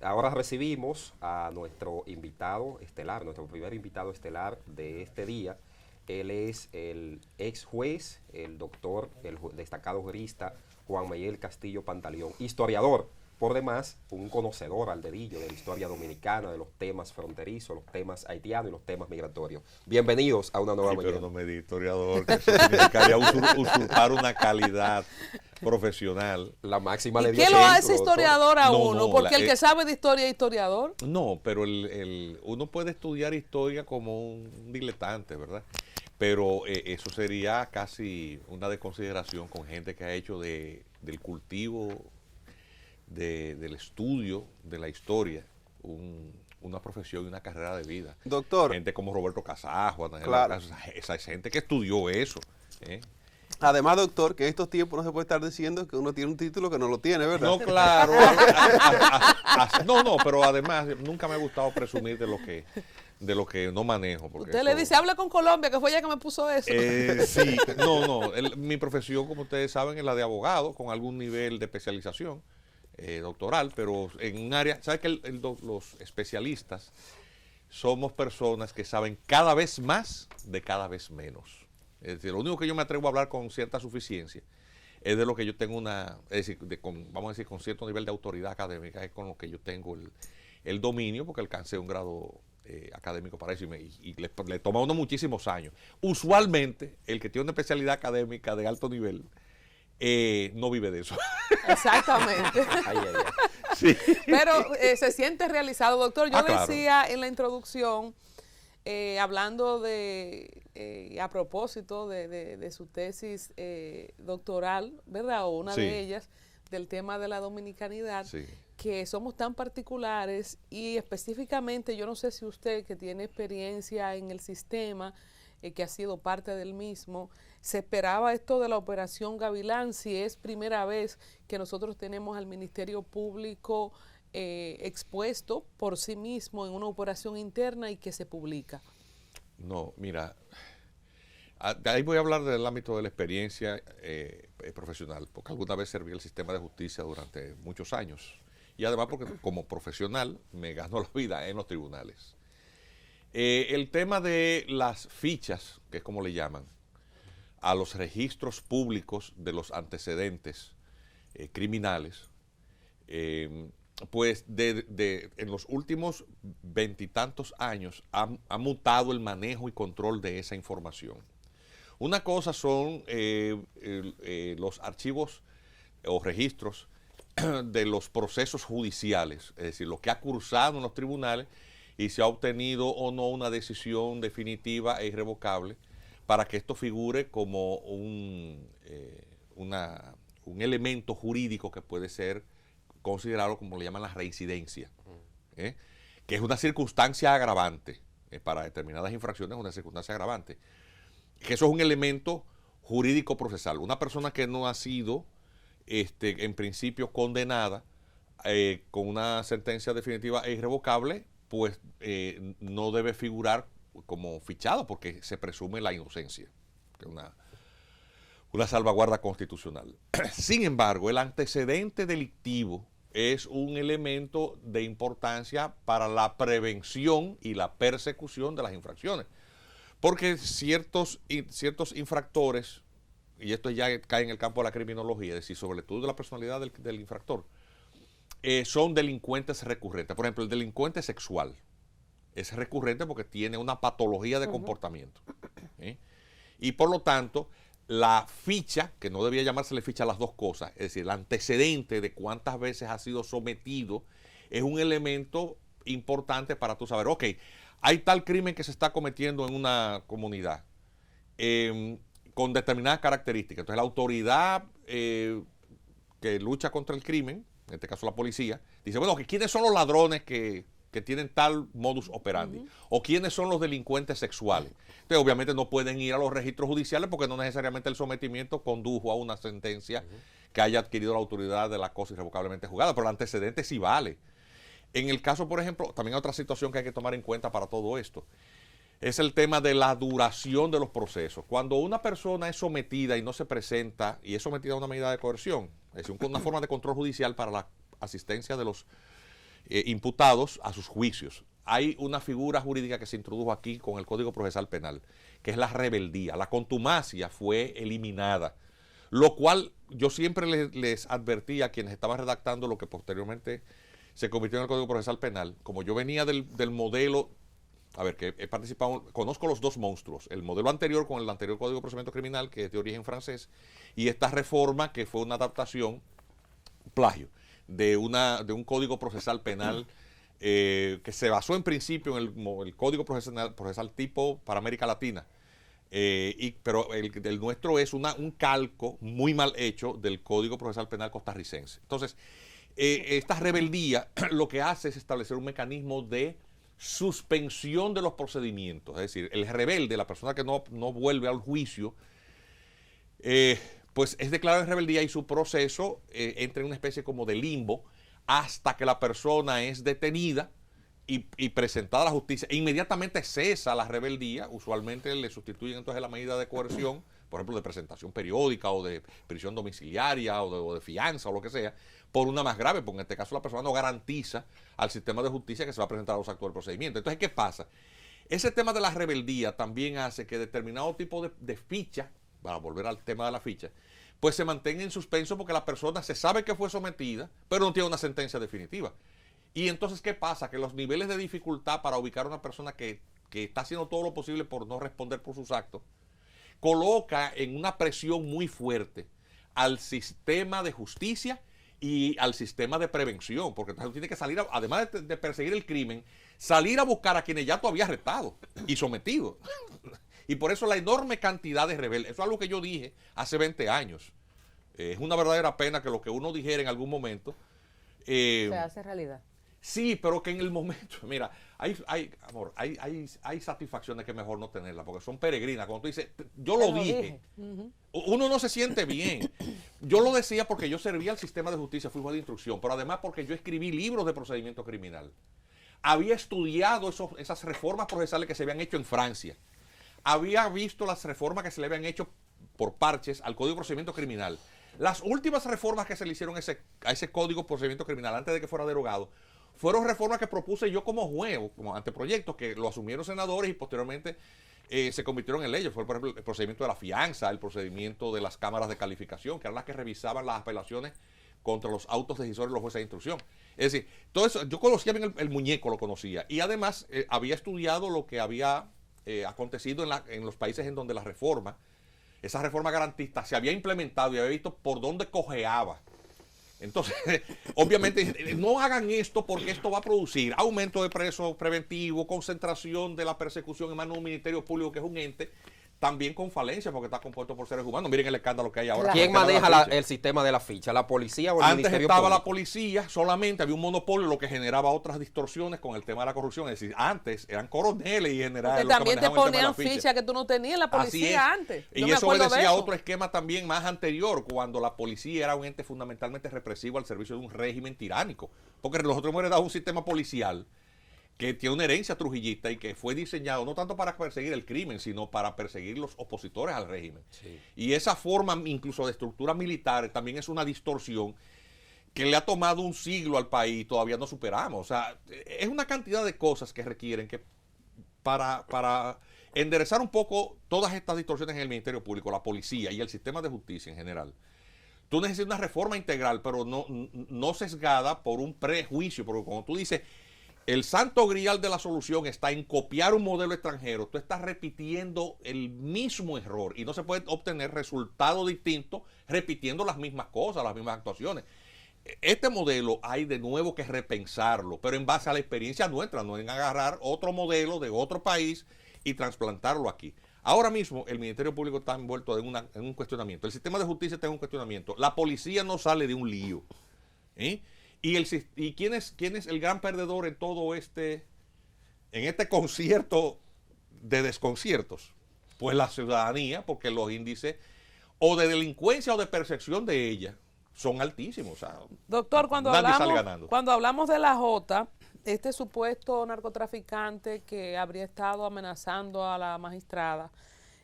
ahora recibimos a nuestro invitado estelar, nuestro primer invitado estelar de este día. Él es el ex juez, el doctor, destacado jurista Juan Miguel Castillo Pantaleón, historiador, por demás, un conocedor al dedillo de la historia dominicana, de los temas fronterizos, los temas haitianos y los temas migratorios. Bienvenidos a una nueva mañana. Pero no me di historiador, que eso significaría usurpar una calidad profesional. La máxima ¿Y le dio qué lo centro, hace historiador a No, uno? no, Porque el que sabe de historia es historiador. No, pero uno puede estudiar historia como un diletante, ¿verdad? Pero eso sería casi una desconsideración con gente que ha hecho del cultivo, del estudio de la historia, una profesión y una carrera de vida. Doctor. Gente como Roberto Casajo, Claro. esa gente que estudió eso. Además, doctor, que en estos tiempos no se puede estar diciendo que uno tiene un título que no lo tiene, ¿verdad? No, claro. No, pero además nunca me ha gustado presumir de lo que no manejo. Porque Usted le dice, habla con Colombia, que fue ella que me puso eso. Sí, no. Mi profesión, como ustedes saben, es la de abogado, con algún nivel de especialización doctoral, pero en un área, ¿sabe que los especialistas somos personas que saben cada vez más de cada vez menos? Es decir, lo único que yo me atrevo a hablar con cierta suficiencia es de lo que yo tengo es decir, vamos a decir, con cierto nivel de autoridad académica, es con lo que yo tengo el dominio, porque alcancé un grado académico para eso y le toma a uno muchísimos años. Usualmente, el que tiene una especialidad académica de alto nivel no vive de eso. Exactamente. Sí. Pero se siente realizado, doctor. Yo Claro. decía en la introducción, hablando a propósito de su tesis doctoral, ¿verdad? O una Sí. de ellas, del tema de la dominicanidad, Sí. que somos tan particulares y específicamente, yo no sé si usted que tiene experiencia en el sistema, que ha sido parte del mismo, se esperaba esto de la Operación Gavilán, si es primera vez que nosotros tenemos al Ministerio Público expuesto por sí mismo en una operación interna y que se publica. No, mira, de ahí voy a hablar del ámbito de la experiencia profesional, porque alguna vez serví el sistema de justicia durante muchos años y además porque como profesional me ganó la vida en los tribunales. El tema de las fichas, que es como le llaman, a los registros públicos de los antecedentes criminales, pues en los últimos 20 y tantos años ha mutado el manejo y control de esa información. Una cosa son los archivos o registros de los procesos judiciales, es decir, lo que ha cursado en los tribunales y se ha obtenido o no una decisión definitiva e irrevocable para que esto figure como un elemento jurídico que puede ser considerado como le llaman la reincidencia, que es una circunstancia agravante, para determinadas infracciones es una circunstancia agravante, que eso es un elemento jurídico procesal. Una persona que no ha sido en principio condenada con una sentencia definitiva e irrevocable, pues no debe figurar como fichado porque se presume la inocencia, que es una salvaguarda constitucional. Sin embargo, el antecedente delictivo es un elemento de importancia para la prevención y la persecución de las infracciones. Porque ciertos infractores, y esto ya cae en el campo de la criminología, es decir, sobre todo de la personalidad del infractor, son delincuentes recurrentes. Por ejemplo, el delincuente sexual es recurrente porque tiene una patología de comportamiento. Y por lo tanto, la ficha, que no debía llamársele ficha a las dos cosas, es decir, el antecedente de cuántas veces ha sido sometido, es un elemento importante para tú saber, ok, hay tal crimen que se está cometiendo en una comunidad con determinadas características. Entonces la autoridad que lucha contra el crimen, en este caso la policía, dice, bueno, ¿quiénes son los ladrones que tienen tal modus operandi? ¿O quiénes son los delincuentes sexuales? Entonces, obviamente no pueden ir a los registros judiciales porque no necesariamente el sometimiento condujo a una sentencia que haya adquirido la autoridad de la cosa irrevocablemente juzgada, pero el antecedente sí vale. En el caso, por ejemplo, también otra situación que hay que tomar en cuenta para todo esto, es el tema de la duración de los procesos. Cuando una persona es sometida y no se presenta, y es sometida a una medida de coerción, es decir, una forma de control judicial para la asistencia de los imputados a sus juicios. Hay una figura jurídica que se introdujo aquí con el Código Procesal Penal, que es la rebeldía. La contumacia fue eliminada, lo cual yo siempre les advertí a quienes estaban redactando lo que posteriormente se convirtió en el Código Procesal Penal. Como yo venía del modelo, a ver, que he participado, conozco los dos monstruos, el modelo anterior con el anterior Código de Procedimiento Criminal, que es de origen francés, y esta reforma que fue una adaptación, plagio, de un Código Procesal Penal que se basó en principio en el Código Procesal tipo para América Latina, pero el nuestro es un calco muy mal hecho del Código Procesal Penal costarricense. Entonces, esta rebeldía lo que hace es establecer un mecanismo de suspensión de los procedimientos. Es decir, el rebelde, la persona que no vuelve al juicio, pues es declarado en rebeldía y su proceso entra en una especie como de limbo hasta que la persona es detenida y presentada a la justicia. E inmediatamente cesa la rebeldía. Usualmente le sustituyen entonces la medida de coerción, por ejemplo, de presentación periódica o de prisión domiciliaria o de fianza o lo que sea, por una más grave, porque en este caso la persona no garantiza al sistema de justicia que se va a presentar a los actos del procedimiento. Entonces, ¿qué pasa? Ese tema de la rebeldía también hace que determinado tipo de ficha, para volver al tema de la ficha, pues se mantenga en suspenso porque la persona se sabe que fue sometida, pero no tiene una sentencia definitiva. Y entonces, ¿qué pasa? Que los niveles de dificultad para ubicar a una persona que está haciendo todo lo posible por no responder por sus actos, coloca en una presión muy fuerte al sistema de justicia y al sistema de prevención, porque entonces tiene que salir, además de perseguir el crimen, salir a buscar a quienes ya tú habías arrestado y sometido. Y por eso la enorme cantidad de rebeldes. Eso es algo que yo dije hace 20 años. Es una verdadera pena que lo que uno dijera en algún momento se hace realidad. Sí, pero que en el momento, mira, hay satisfacciones que es mejor no tenerlas, porque son peregrinas. Cuando tú dices, yo lo dije, uno no se siente bien. Yo lo decía porque yo servía al sistema de justicia, fui juez de instrucción, pero además porque yo escribí libros de procedimiento criminal. Había estudiado esas reformas procesales que se habían hecho en Francia. Había visto las reformas que se le habían hecho por parches al Código de Procedimiento Criminal. Las últimas reformas que se le hicieron a ese Código de Procedimiento Criminal antes de que fuera derogado fueron reformas que propuse yo como juez, como anteproyectos, que lo asumieron senadores y posteriormente se convirtieron en leyes. Fue, por ejemplo, el procedimiento de la fianza, el procedimiento de las cámaras de calificación, que eran las que revisaban las apelaciones contra los autos decisorios de los jueces de instrucción. Es decir, todo eso, yo conocía bien el muñeco, lo conocía. Y además había estudiado lo que había acontecido en los países en donde esa reforma garantista se había implementado y había visto por dónde cojeaba. Entonces, obviamente, no hagan esto porque esto va a producir aumento de presos preventivos, concentración de la persecución en manos de un ministerio público que es un ente, también con falencia porque está compuesto por seres humanos. Miren el escándalo que hay ahora. ¿Quién maneja el sistema de la ficha? ¿La policía o el Antes Ministerio estaba Público? la policía, solamente había un monopolio, lo que generaba otras distorsiones con el tema de la corrupción. Es decir, antes eran coroneles y generales. Que también te ponían ficha que tú no tenías en la policía antes. Y eso obedecía a otro esquema también más anterior, cuando la policía era un ente fundamentalmente represivo al servicio de un régimen tiránico. Porque nosotros hemos heredado un sistema policial que tiene una herencia trujillista y que fue diseñado no tanto para perseguir el crimen, sino para perseguir los opositores al régimen. Sí. Y esa forma incluso de estructuras militares también es una distorsión que le ha tomado un siglo al país y todavía no superamos. O sea, es una cantidad de cosas que requieren que para enderezar un poco todas estas distorsiones en el Ministerio Público, la policía y el sistema de justicia en general, tú necesitas una reforma integral, pero no sesgada por un prejuicio, porque como tú dices, el santo grial de la solución está en copiar un modelo extranjero. Tú estás repitiendo el mismo error y no se puede obtener resultados distintos repitiendo las mismas cosas, las mismas actuaciones. Este modelo hay de nuevo que repensarlo, pero en base a la experiencia nuestra, no en agarrar otro modelo de otro país y trasplantarlo aquí. Ahora mismo el Ministerio Público está envuelto en un cuestionamiento. El sistema de justicia está en un cuestionamiento. La policía no sale de un lío. ¿Y quién es el gran perdedor en todo en este concierto de desconciertos? Pues la ciudadanía, porque los índices o de delincuencia o de percepción de ella son altísimos. O sea, doctor, cuando hablamos de la Jota, este supuesto narcotraficante que habría estado amenazando a la magistrada,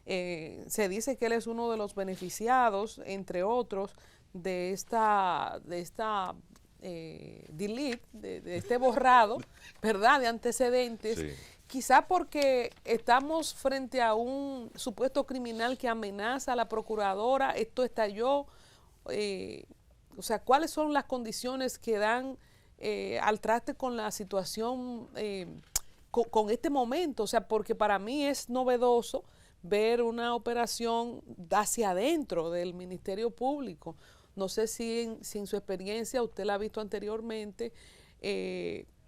se dice que él es uno de los beneficiados, entre otros, de esta delete, de este borrado, ¿verdad?, de antecedentes. Sí. Quizá porque estamos frente a un supuesto criminal que amenaza a la procuradora, esto estalló, o sea, ¿cuáles son las condiciones que dan al traste con la situación, con este momento? O sea, porque para mí es novedoso ver una operación hacia adentro del Ministerio Público. No sé si en su experiencia usted la ha visto anteriormente,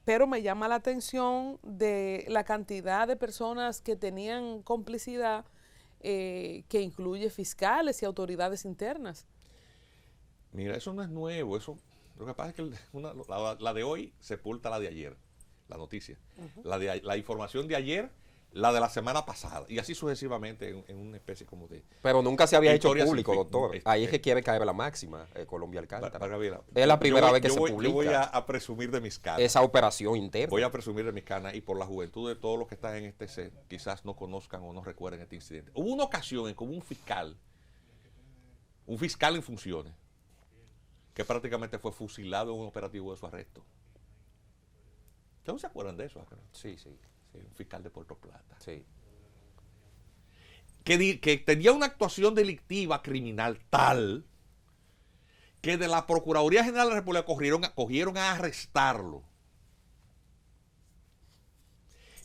pero me llama la atención de la cantidad de personas que tenían complicidad, que incluye fiscales y autoridades internas. Mira, eso no es nuevo. Eso, lo que pasa es que la de hoy sepulta la de ayer, la noticia. La información de ayer, la de la semana pasada, y así sucesivamente en una especie como de... Pero nunca se había hecho historia público, sin fin. doctor. Ahí es que quiere caer la máxima, Colombia Alcántara. Mira, Es la primera vez que se publica. Yo voy a presumir de mis canas. Esa operación interna. Voy a presumir de mis canas, y por la juventud de todos los que están en este set, quizás no conozcan o no recuerden este incidente. Hubo una ocasión en que hubo un fiscal en funciones, que prácticamente fue fusilado en un operativo de su arresto. ¿Ustedes no se acuerdan de eso? Sí. Sí, un fiscal de Puerto Plata. Sí. Que tenía una actuación delictiva, criminal, tal, que de la Procuraduría General de la República cogieron a arrestarlo.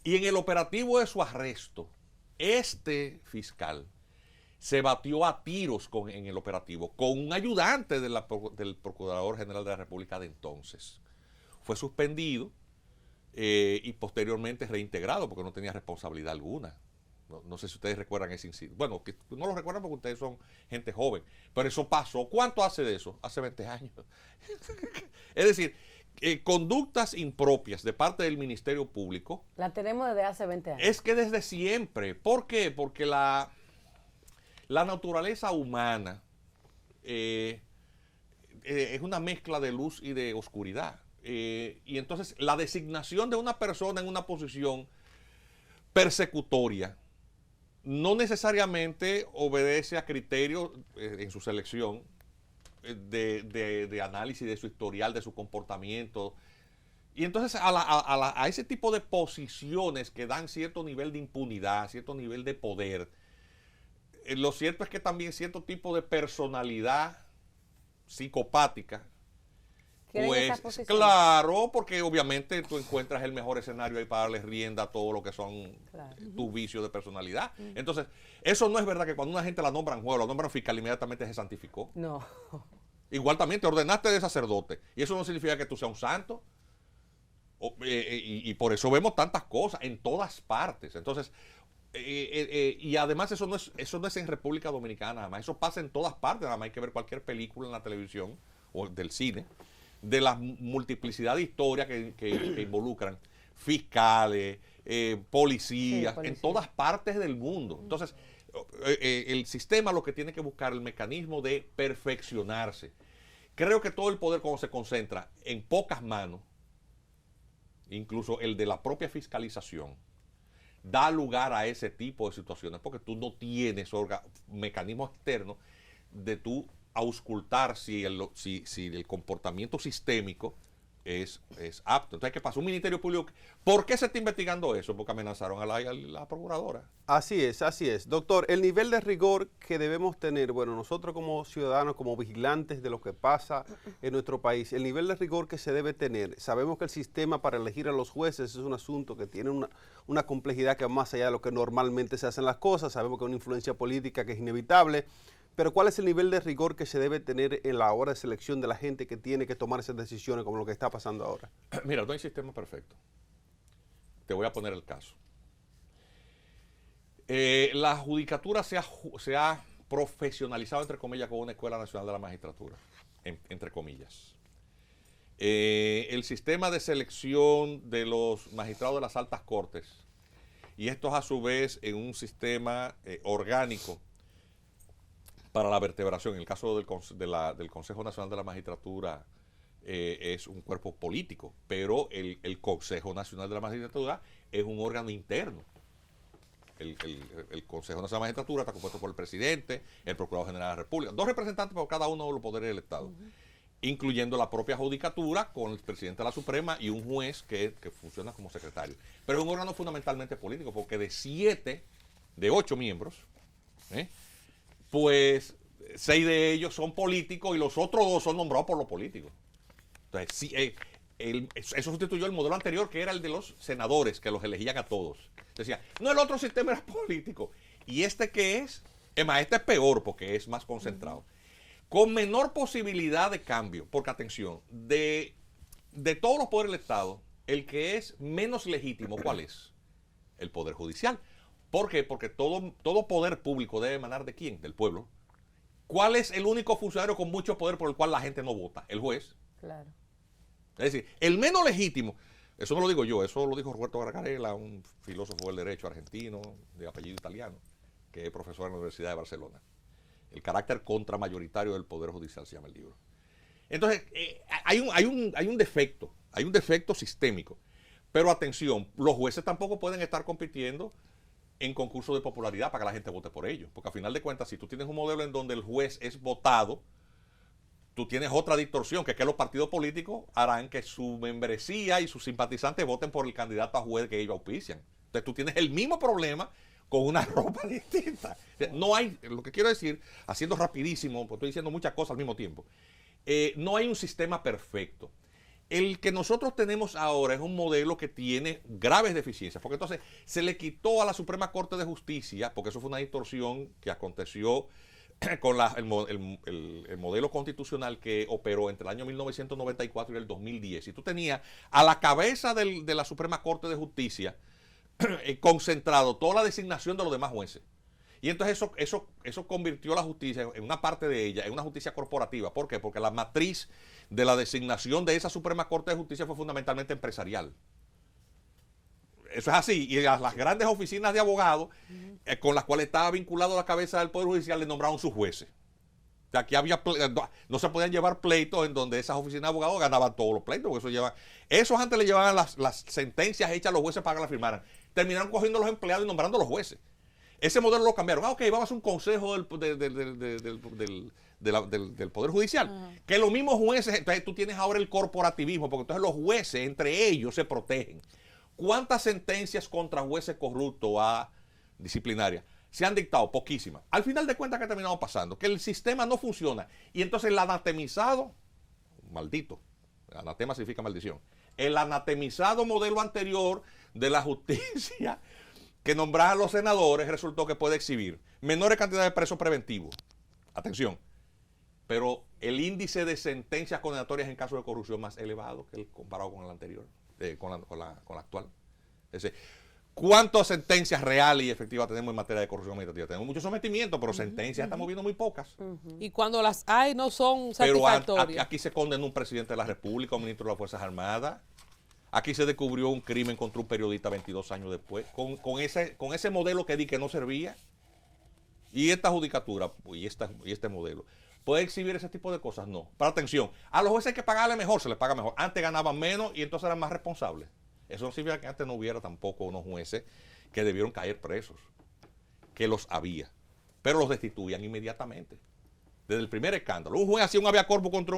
Y en el operativo de su arresto, este fiscal se batió a tiros en el operativo con un ayudante del Procurador General de la República de entonces. Fue suspendido y posteriormente reintegrado porque no tenía responsabilidad alguna. No sé si ustedes recuerdan ese incidente. Bueno, que no lo recuerdan porque ustedes son gente joven, pero eso pasó. ¿Cuánto hace de eso? Hace 20 años. Es decir, conductas impropias de parte del Ministerio Público. La tenemos desde hace 20 años. Es que desde siempre. ¿Por qué? Porque la naturaleza humana es una mezcla de luz y de oscuridad. Y entonces la designación de una persona en una posición persecutoria no necesariamente obedece a criterios en su selección de análisis de su historial, de su comportamiento. Y entonces a ese tipo de posiciones que dan cierto nivel de impunidad, cierto nivel de poder, lo cierto es que también cierto tipo de personalidad psicopática, pues claro, porque obviamente tú encuentras el mejor escenario ahí para darle rienda a todo lo que son tus vicios de personalidad. Entonces, eso no es verdad que cuando una gente la nombran juez, la nombran fiscal, inmediatamente se santificó. No. Igual también te ordenaste de sacerdote, y eso no significa que tú seas un santo. Y por eso vemos tantas cosas en todas partes. Entonces, y además eso no es en República Dominicana, nada más, eso pasa en todas partes, nada más hay que ver cualquier película en la televisión o del cine, de la multiplicidad de historias que involucran fiscales, policías, en todas partes del mundo. Entonces, el sistema lo que tiene que buscar el mecanismo de perfeccionarse. Creo que todo el poder, cuando se concentra en pocas manos, incluso el de la propia fiscalización, da lugar a ese tipo de situaciones, porque tú no tienes mecanismos externos de tú auscultar si el comportamiento sistémico es apto. Entonces, ¿qué pasa? Un Ministerio Público, ¿por qué se está investigando eso? Porque amenazaron a la procuradora. Así es, así es. Doctor, el nivel de rigor que debemos tener, bueno, nosotros como ciudadanos, como vigilantes de lo que pasa en nuestro país, el nivel de rigor que se debe tener, sabemos que el sistema para elegir a los jueces es un asunto que tiene una complejidad que va más allá de lo que normalmente se hacen las cosas, sabemos que hay una influencia política que es inevitable, pero ¿cuál es el nivel de rigor que se debe tener en la hora de selección de la gente que tiene que tomar esas decisiones como lo que está pasando ahora? Mira, no hay sistema perfecto. Te voy a poner el caso. La judicatura se ha profesionalizado, entre comillas, con una Escuela Nacional de la Magistratura, entre comillas. El sistema de selección de los magistrados de las altas cortes, y estos a su vez en un sistema orgánico para la vertebración. En el caso del Consejo Nacional de la Magistratura es un cuerpo político, pero el Consejo Nacional de la Magistratura es un órgano interno. El Consejo Nacional de la Magistratura está compuesto por el presidente, el Procurador General de la República, 2 representantes por cada uno de los poderes del Estado. incluyendo la propia judicatura con el presidente de la Suprema y un juez que funciona como secretario. Pero es un órgano fundamentalmente político, porque de 8 miembros, pues 6 de ellos son políticos y los otros 2 son nombrados por los políticos. Entonces, sí, eso sustituyó el modelo anterior, que era el de los senadores, que los elegían a todos. Decía, no, el otro sistema era político. Y este este es peor porque es más concentrado. Con menor posibilidad de cambio, porque atención, de todos los poderes del Estado, el que es menos legítimo, ¿cuál es? El Poder Judicial. ¿Por qué? Porque todo poder público debe emanar ¿de quién? Del pueblo. ¿Cuál es el único funcionario con mucho poder por el cual la gente no vota? El juez. Claro. Es decir, el menos legítimo, eso no lo digo yo, eso lo dijo Roberto Gargarella, un filósofo del derecho argentino de apellido italiano, que es profesor en la Universidad de Barcelona. El carácter contramayoritario del Poder Judicial se llama el libro. Entonces, hay un defecto sistémico. Pero atención, los jueces tampoco pueden estar compitiendo en concursos de popularidad para que la gente vote por ellos. Porque a final de cuentas, si tú tienes un modelo en donde el juez es votado, tú tienes otra distorsión, que es que los partidos políticos harán que su membresía y sus simpatizantes voten por el candidato a juez que ellos auspician. Entonces tú tienes el mismo problema con una ropa distinta. No hay, lo que quiero decir, haciendo rapidísimo, porque estoy diciendo muchas cosas al mismo tiempo, no hay un sistema perfecto. El que nosotros tenemos ahora es un modelo que tiene graves deficiencias, porque entonces se le quitó a la Suprema Corte de Justicia, porque eso fue una distorsión que aconteció con el modelo constitucional que operó entre el año 1994 y el 2010. Y tú tenías a la cabeza de la Suprema Corte de Justicia concentrado toda la designación de los demás jueces. Y entonces eso convirtió la justicia, en una parte de ella, en una justicia corporativa. ¿Por qué? Porque la matriz de la designación de esa Suprema Corte de Justicia fue fundamentalmente empresarial. Eso es así. Y a las grandes oficinas de abogados, con las cuales estaba vinculado la cabeza del Poder Judicial, le nombraron sus jueces. O sea, aquí no se podían llevar pleitos en donde esas oficinas de abogados ganaban todos los pleitos. Porque esos antes le llevaban las sentencias hechas a los jueces para que las firmaran. Terminaron cogiendo a los empleados y nombrando a los jueces. Ese modelo lo cambiaron. Ok, vamos a hacer un consejo del Poder Judicial. Que los mismos jueces, entonces tú tienes ahora el corporativismo, porque entonces los jueces entre ellos se protegen. ¿Cuántas sentencias contra jueces corruptos disciplinarias se han dictado? Poquísimas. Al final de cuentas, ¿qué ha terminado pasando? Que el sistema no funciona. Y entonces el anatemizado, maldito, anatema significa maldición, el anatemizado modelo anterior de la justicia que nombraban los senadores resultó que puede exhibir menores cantidades de presos preventivos. Atención. Pero el índice de sentencias condenatorias en casos de corrupción más elevado que el comparado con el anterior, con la actual. Es decir, ¿cuántas sentencias reales y efectivas tenemos en materia de corrupción administrativa? Tenemos mucho sometimiento, pero sentencias estamos viendo muy pocas. Y cuando las hay no son pero satisfactorias. aquí se condenó un presidente de la República, un ministro de las Fuerzas Armadas. Aquí se descubrió un crimen contra un periodista 22 años después, con ese modelo que di que no servía. Y esta judicatura y este modelo, ¿puede exhibir ese tipo de cosas? No. Pero atención, a los jueces hay que pagarle mejor, se les paga mejor. Antes ganaban menos y entonces eran más responsables. Eso no significa que antes no hubiera tampoco unos jueces que debieron caer presos, que los había, pero los destituían inmediatamente. Desde el primer escándalo. Un juez hacía un habeas corpus contra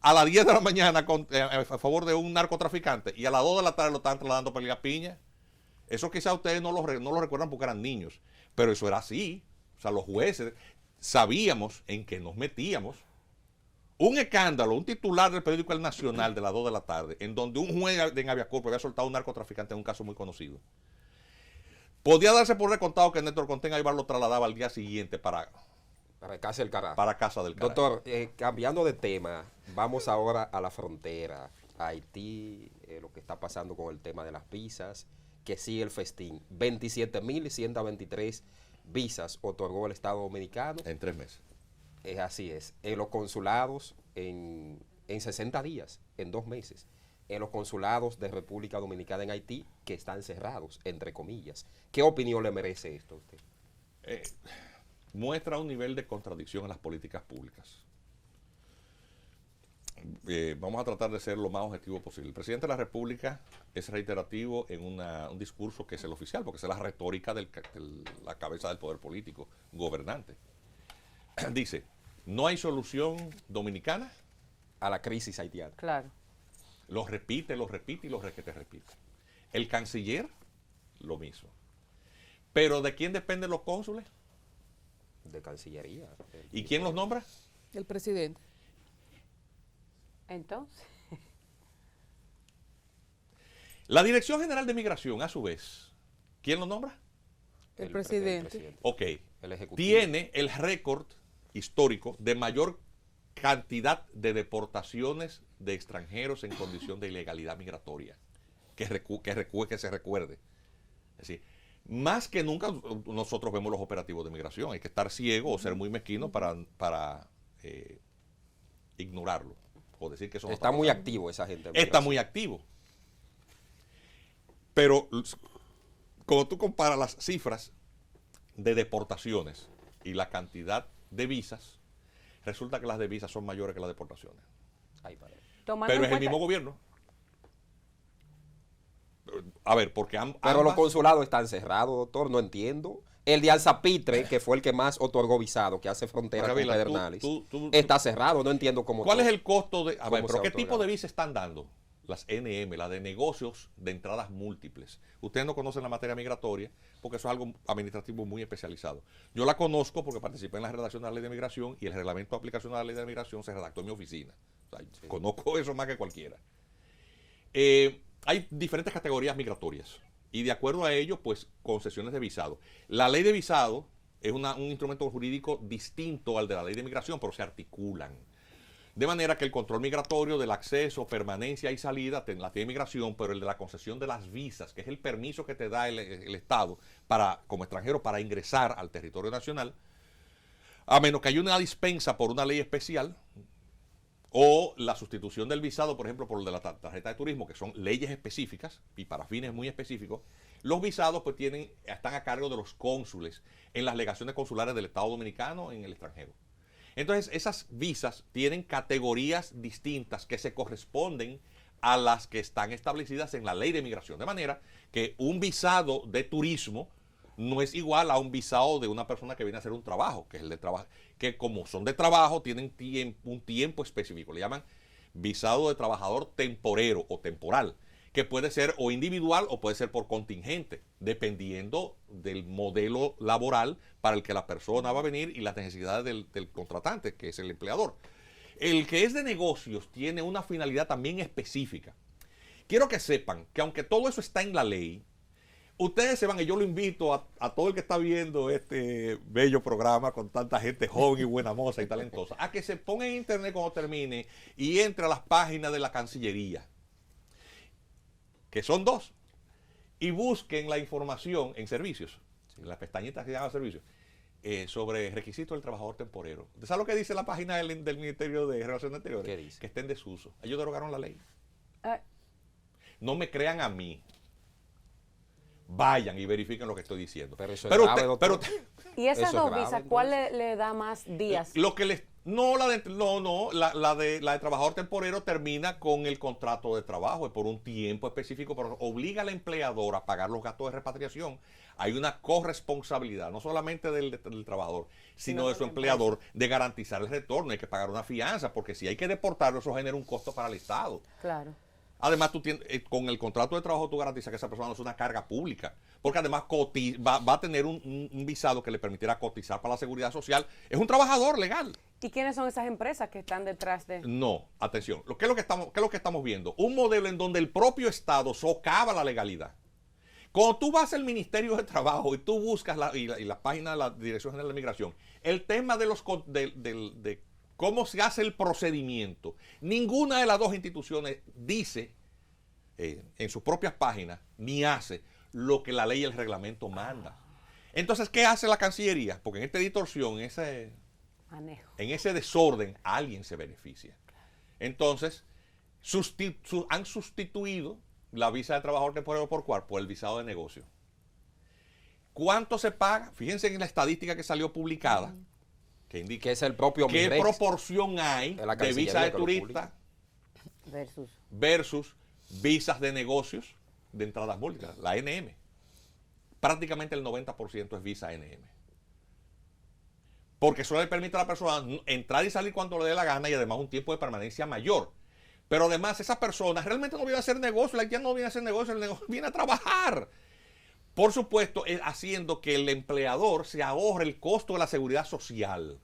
a las 10 de la mañana a favor de un narcotraficante y a las 2 de la tarde lo estaban trasladando para la piña. Eso quizás ustedes no lo recuerdan porque eran niños, pero eso era así. O sea, los jueces sabíamos en qué nos metíamos. Un escándalo, un titular del periódico El Nacional de las 2 de la tarde, en donde un juez en habeas corpus había soltado a un narcotraficante en un caso muy conocido. Podía darse por recontado que Néstor Contén Aybar lo trasladaba al día siguiente para Casa del Carajo. Para Casa del Carajo. Doctor, cambiando de tema, vamos ahora a la frontera, a Haití, lo que está pasando con el tema de las visas, que sigue el festín. 27.123 visas otorgó el Estado Dominicano. En 3 meses. Así es. En los consulados en 60 días, en 2 meses. En los consulados de República Dominicana en Haití, que están cerrados, entre comillas. ¿Qué opinión le merece esto a usted? Muestra un nivel de contradicción en las políticas públicas. Vamos a tratar de ser lo más objetivo posible. El presidente de la República es reiterativo en un discurso que es el oficial, porque es la retórica de la cabeza del poder político gobernante. Dice, no hay solución dominicana a la crisis haitiana. Claro. Lo repite y lo repite. El canciller, lo mismo. ¿Pero de quién dependen los cónsules? De Cancillería. ¿Y quién los nombra? El presidente. Entonces, La Dirección General de Migración, a su vez, ¿quién lo nombra? El presidente. Ok. El ejecutivo. Tiene el récord histórico de mayor cantidad de deportaciones de extranjeros en condición de ilegalidad migratoria. Que se recuerde. Es decir, más que nunca nosotros vemos los operativos de migración. Hay que estar ciego o ser muy mezquino para ignorarlo. O decir que eso no Está muy pasando. activo esa gente. Está muy activo. Pero cuando tú comparas las cifras de deportaciones y la cantidad de visas, resulta que las de visas son mayores que las deportaciones. Ay, padre. tomando Pero en es el cuenta- mismo gobierno. A ver, porque Pero los ambas- consulados están cerrados, doctor, no entiendo. El de Alzapitre, que fue el que más otorgó visado, que hace frontera Pero, con Gabriela, Pedernales, tú- está cerrado, no entiendo cómo. ¿Cuál es el costo de...? A ver, ¿Cómo pero se ¿qué tipo otorga? de visa están dando? Las NM, las de negocios de entradas múltiples. Ustedes no conocen la materia migratoria porque eso es algo administrativo muy especializado. Yo la conozco porque participé en la redacción de la ley de migración y el reglamento de aplicación de la ley de migración se redactó en mi oficina. O sea, conozco eso más que cualquiera. Hay diferentes categorías migratorias y de acuerdo a ello, pues, concesiones de visado. La ley de visado es un instrumento jurídico distinto al de la ley de migración, pero se articulan. De manera que el control migratorio del acceso, permanencia y salida la tiene migración, pero el de la concesión de las visas, que es el permiso que te da el Estado como extranjero para ingresar al territorio nacional, a menos que haya una dispensa por una ley especial, o la sustitución del visado, por ejemplo, por el de la tarjeta de turismo, que son leyes específicas y para fines muy específicos, los visados pues están a cargo de los cónsules en las legaciones consulares del Estado Dominicano en el extranjero. Entonces, esas visas tienen categorías distintas que se corresponden a las que están establecidas en la ley de migración. De manera que un visado de turismo no es igual a un visado de una persona que viene a hacer un trabajo, que es el de trabajo, que como son de trabajo, tienen un tiempo específico. Le llaman visado de trabajador temporero o temporal, que puede ser o individual o puede ser por contingente, dependiendo del modelo laboral para el que la persona va a venir y las necesidades del contratante, que es el empleador. El que es de negocios tiene una finalidad también específica. Quiero que sepan que aunque todo eso está en la ley, ustedes se van, y yo lo invito a todo el que está viendo este bello programa con tanta gente joven y buena moza y talentosa, a que se ponga en internet cuando termine y entre a las páginas de la Cancillería, que son dos, y busquen la información en servicios, en las pestañitas que se llaman servicios, sobre requisitos del trabajador temporero. ¿Sabes lo que dice la página del Ministerio de Relaciones Exteriores? ¿Qué dice? Que está en desuso. Ellos derogaron la ley. Ah, No me crean a mí. Vayan y verifiquen lo que estoy diciendo. Pero eso es grave, doctor. y esas Eso es dos grave, visas, ¿cuál le da más días? Lo que les no la de trabajador temporero termina con el contrato de trabajo, es por un tiempo específico, pero obliga al empleador a pagar los gastos de repatriación. Hay una corresponsabilidad, no solamente del trabajador, sino de su empleador, de garantizar el retorno. Hay que pagar una fianza, porque si hay que deportarlo, eso genera un costo para el Estado. Claro. Además, con el contrato de trabajo tú garantizas que esa persona no es una carga pública, porque además va a tener un visado que le permitirá cotizar para la seguridad social. Es un trabajador legal. ¿Y quiénes son esas empresas que están detrás de...? No, atención. ¿Qué es lo que estamos viendo? Un modelo en donde el propio Estado socava la legalidad. Cuando tú vas al Ministerio de Trabajo y tú buscas la página de la Dirección General de Migración, el tema de cómo se hace el procedimiento, ninguna de las dos instituciones dice en sus propias páginas ni hace lo que la ley y el reglamento manda. Entonces, ¿qué hace la Cancillería? Porque en esta distorsión, Manejo. en ese desorden, alguien se beneficia. Entonces, han sustituido la visa de trabajador temporal por el visado de negocio. ¿Cuánto se paga? Fíjense en la estadística que salió publicada, que indica Que es el propio qué MIREX. proporción hay De la de visa Cancillería de que lo turista Versus. visas de negocios de entradas múltiples, la NM. Prácticamente el 90% es visa NM. porque eso le permite a la persona entrar y salir cuando le dé la gana y además un tiempo de permanencia mayor. Pero además esa persona realmente no viene a hacer negocio, el haitiano no viene a hacer negocio, el negocio viene a trabajar. Por supuesto, es haciendo que el empleador se ahorre el costo de la seguridad social.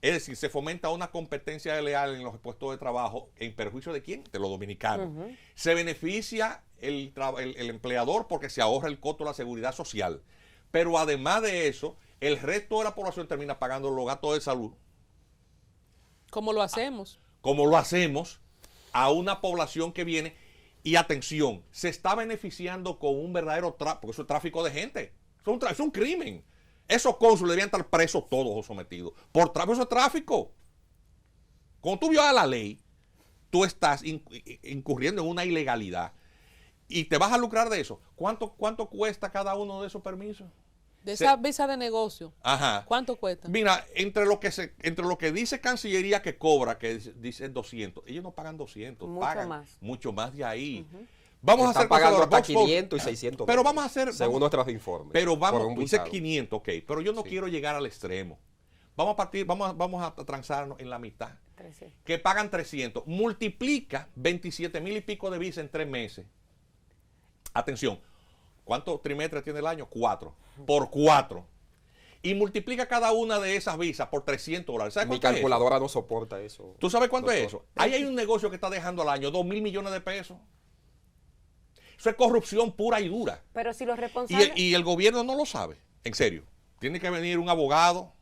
Es decir, se fomenta una competencia desleal en los puestos de trabajo en perjuicio de quién? De los dominicanos. Se beneficia el empleador porque se ahorra el costo de la seguridad social. Pero además de eso, el resto de la población termina pagando los gastos de salud. ¿Cómo lo hacemos? Como lo hacemos a una población que viene, y atención, se está beneficiando con un verdadero tráfico, porque eso es tráfico de gente. Es un crimen. Esos cónsules debían estar presos todos o sometidos. Por tráfico, eso es tráfico. Cuando tú violas la ley, tú estás incurriendo en una ilegalidad. Y te vas a lucrar de eso. ¿Cuánto cuesta cada uno de esos permisos? De esa visa de negocio. Ajá. ¿Cuánto cuesta? Mira, entre lo que dice Cancillería que cobra, que dice 200, ellos no pagan 200, Mucho pagan más. mucho más de ahí. Vamos a Están hacer pagando cosas de hasta Vox 500 y Pop. 600 Pero dólares, vamos a hacer, según nuestros informes. pero por vamos, un dice visado. 500, ok, pero yo no quiero llegar al extremo. Vamos a partir, vamos a transarnos en la mitad. 300. Que pagan 300, multiplica 27,000 y pico de visa en 3 meses. Atención, ¿cuántos trimestres tiene el año? 4. Por 4. Y multiplica cada una de esas visas por 300 dólares. ¿Sabes Mi cuánto es eso? calculadora no soporta eso. ¿Tú sabes cuánto es doctor. eso? Ahí hay un negocio que está dejando al año 2,000 millones de pesos. Eso es corrupción pura y dura. Pero si los responsables... Y el gobierno no lo sabe. En serio. Tiene que venir un abogado,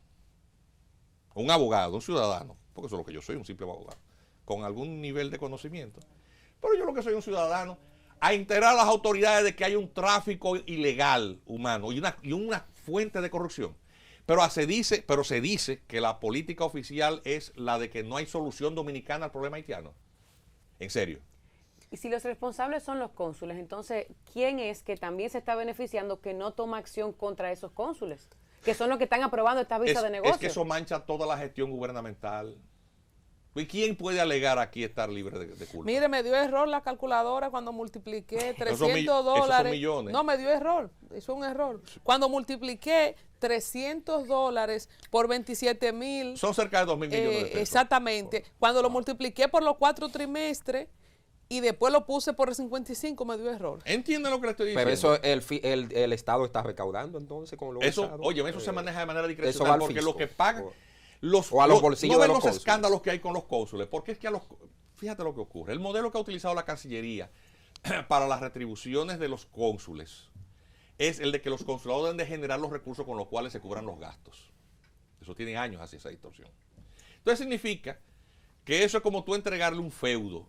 un ciudadano, porque eso es lo que yo soy, un simple abogado, con algún nivel de conocimiento. Pero yo lo que soy un ciudadano, a enterar a las autoridades de que hay un tráfico ilegal humano y una fuente de corrupción. Pero se dice que la política oficial es la de que no hay solución dominicana al problema haitiano. En serio. Y si los responsables son los cónsules, entonces, ¿quién es que también se está beneficiando que no toma acción contra esos cónsules? Que son los que están aprobando esta visa de negocio. Es que eso mancha toda la gestión gubernamental. ¿Y quién puede alegar aquí estar libre de culpa? Mire, me dio error la calculadora cuando multipliqué 300 esos dólares. son millones. No, me dio error. Eso es un error. Cuando multipliqué 300 dólares por 27,000. Son cerca de 2,000 millones de pesos. Exactamente. Cuando lo multipliqué por los 4 trimestres y después lo puse por el 55, me dio error. ¿Entienden lo que le estoy diciendo? Pero eso el Estado está recaudando entonces con los Eso, visados. oye, eso se maneja de manera eso va discrecional al porque fisco. lo que pagan O a los bolsillos no de ven los los cónsules. escándalos que hay con los cónsules, porque es que fíjate lo que ocurre. El modelo que ha utilizado la Cancillería para las retribuciones de los cónsules es el de que los consulados deben de generar los recursos con los cuales se cubran los gastos. Eso tiene años así, esa distorsión. Entonces significa que eso es como tú entregarle un feudo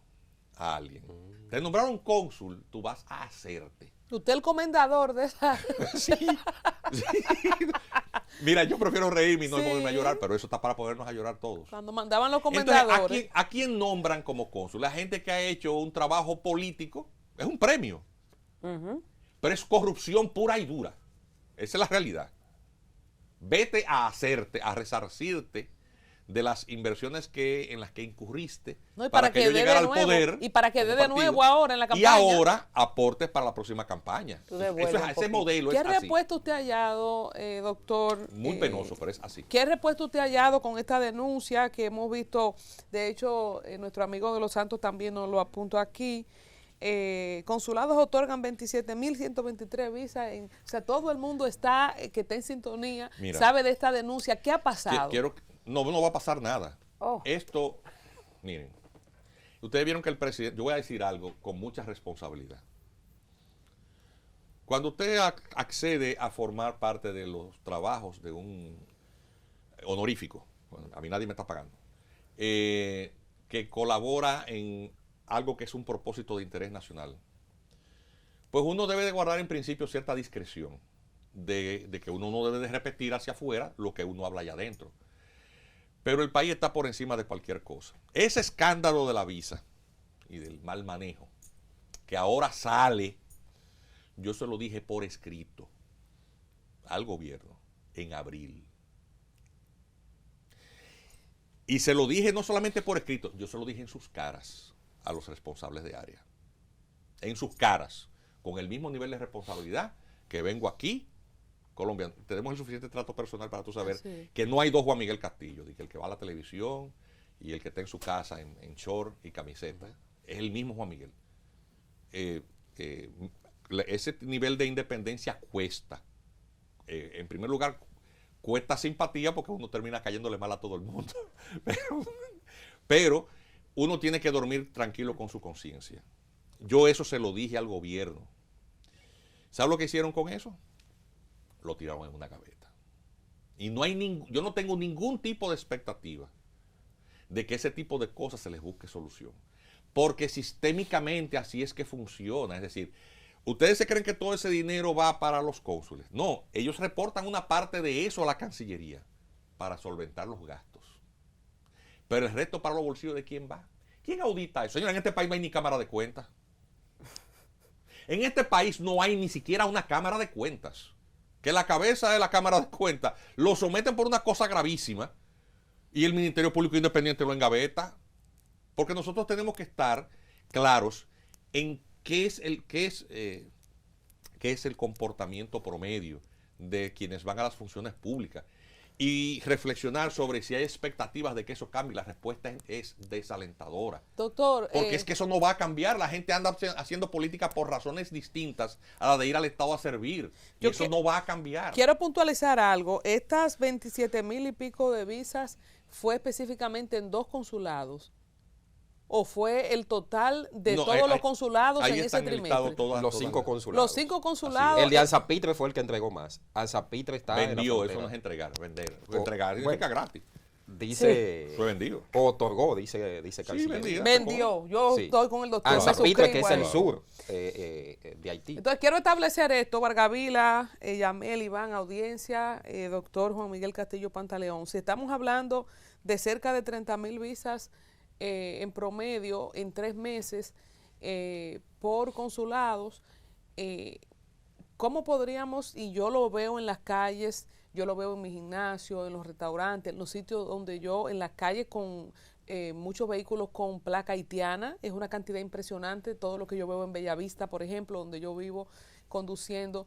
a alguien. Te nombraron cónsul, tú vas a hacerte. Usted el comendador de esa. Sí. Mira, yo prefiero reírme y no Sí. ponerme a llorar, pero eso está para ponernos a llorar todos. Cuando mandaban los Entonces, comendadores. ¿a quién nombran como cónsul? La gente que ha hecho un trabajo político, es un premio, pero es corrupción pura y dura. Esa es la realidad. Vete a hacerte, a resarcirte de las inversiones en las que incurriste No, y para que yo dé llegara de al nuevo, poder. y para que como dé de partido, nuevo ahora en la Y campaña. ahora aportes para la próxima campaña. Tú devuelves un Ese poquito. modelo ¿Qué es así. respuesta usted ha hallado, doctor? Muy penoso, pero es así. ¿Qué respuesta usted ha hallado con esta denuncia que hemos visto? De hecho, nuestro amigo de Los Santos también nos lo apuntó aquí. Consulados otorgan 27,123 visas. O sea, todo el mundo está que está en sintonía, Mira, sabe de esta denuncia. ¿Qué ha pasado? No va a pasar nada. Oh. Esto, miren, ustedes vieron que el presidente, yo voy a decir algo con mucha responsabilidad. Cuando usted accede a formar parte de los trabajos de un honorífico, bueno, a mí nadie me está pagando, que colabora en algo que es un propósito de interés nacional, pues uno debe de guardar en principio cierta discreción de que uno no debe de repetir hacia afuera lo que uno habla allá adentro. Pero el país está por encima de cualquier cosa. Ese escándalo de la visa y del mal manejo, que ahora sale, yo se lo dije por escrito al gobierno en abril. Y se lo dije no solamente por escrito, yo se lo dije en sus caras a los responsables de área. En sus caras, con el mismo nivel de responsabilidad que vengo aquí Colombia, tenemos el suficiente trato personal para tú saber Sí. que no hay dos Juan Miguel Castillo, de que el que va a la televisión y el que está en su casa en short y camiseta, es el mismo Juan Miguel. Ese nivel de independencia cuesta. En primer lugar, cuesta simpatía porque uno termina cayéndole mal a todo el mundo. Pero uno tiene que dormir tranquilo con su conciencia. Yo eso se lo dije al gobierno. ¿Sabes lo que hicieron con eso? Lo tiraron en una gaveta. Y no hay yo no tengo ningún tipo de expectativa de que ese tipo de cosas se les busque solución. Porque sistémicamente así es que funciona. Es decir, ustedes se creen que todo ese dinero va para los cónsules. No, ellos reportan una parte de eso a la Cancillería para solventar los gastos. Pero el resto para los bolsillos ¿de quién va? ¿Quién audita eso? Señora, en este país no hay ni cámara de cuentas. En este país no hay ni siquiera una cámara de cuentas. Que la cabeza de la cámara de cuentas lo someten por una cosa gravísima y el Ministerio Público Independiente lo engaveta. Porque nosotros tenemos que estar claros en qué es el comportamiento promedio de quienes van a las funciones públicas y reflexionar sobre si hay expectativas de que eso cambie. La respuesta es desalentadora. Doctor. Porque es que eso no va a cambiar. La gente anda haciendo política por razones distintas a la de ir al Estado a servir. Y eso no va a cambiar. Quiero puntualizar algo. Estas 27,000 y pico de visas fue específicamente en 2 consulados. ¿O fue el total de todos los consulados en ese trimestre? Los 5 consulados. Los 5 consulados. El de Alzapitre fue el que entregó más. Alzapitre está vendió, eso no es entregar, vender. Entregar significa gratis. Dice. Fue vendido. O otorgó, dice Canciller. Vendió. Yo estoy con el doctor. Alzapitre, que es el sur de Haití. Entonces, quiero establecer esto. Vargavila, Yamel, Iván, audiencia, doctor Juan Miguel Castillo Pantaleón. Si estamos hablando de cerca de 30,000 visas en promedio en 3 meses por consulados, ¿cómo podríamos, y yo lo veo en las calles, yo lo veo en mi gimnasio, en los restaurantes, en los sitios donde yo, en las calles con muchos vehículos con placa haitiana, es una cantidad impresionante, todo lo que yo veo en Bellavista, por ejemplo, donde yo vivo conduciendo,